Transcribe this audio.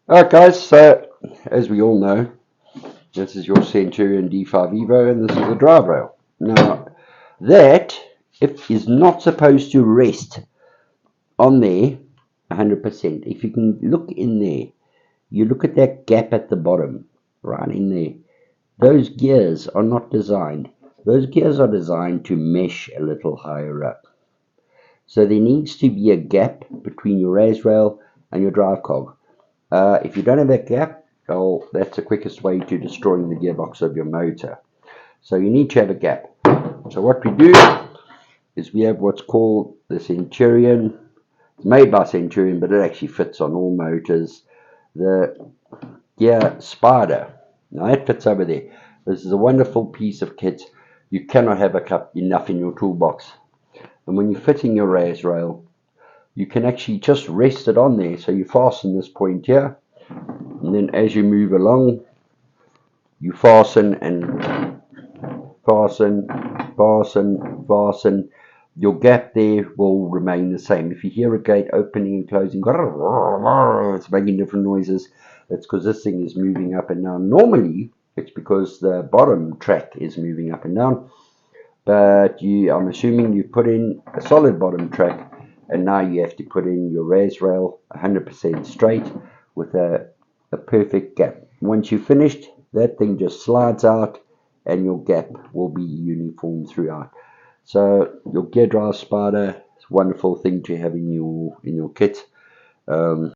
Alright guys, so as we all know, this is your Centurion D5 Evo and this is the drive rail. Now that is not supposed to rest on there 100%. If you can look in there, you look at that gap at the bottom, right in there. Those gears are not designed. Those gears are designed to mesh a little higher up. So there needs to be a gap between your raise rail and your drive cog. If you don't have that gap, well, that's the quickest way to destroying the gearbox of your motor. So you need to have a gap. So what we do is we have what's called the Centurion. It's made by Centurion, but it actually fits on all motors. The Gear Spider. Now that fits over there. This is a wonderful piece of kit. You cannot have enough in your toolbox. And when you're fitting your raise rail, you can actually just rest it on there. So you fasten this point here, and then as you move along, you fasten and fasten, fasten. Your gap there will remain the same. If you hear a gate opening and closing, it's making different noises. It's because this thing is moving up and down. Normally, it's because the bottom track is moving up and down. But I'm assuming you put in a solid bottom track, and now you have to put in your raise rail 100% straight with a perfect gap. Once you've finished, that thing just slides out and your gap will be uniform throughout. So your Gear Drive Spider is a wonderful thing to have in your kit.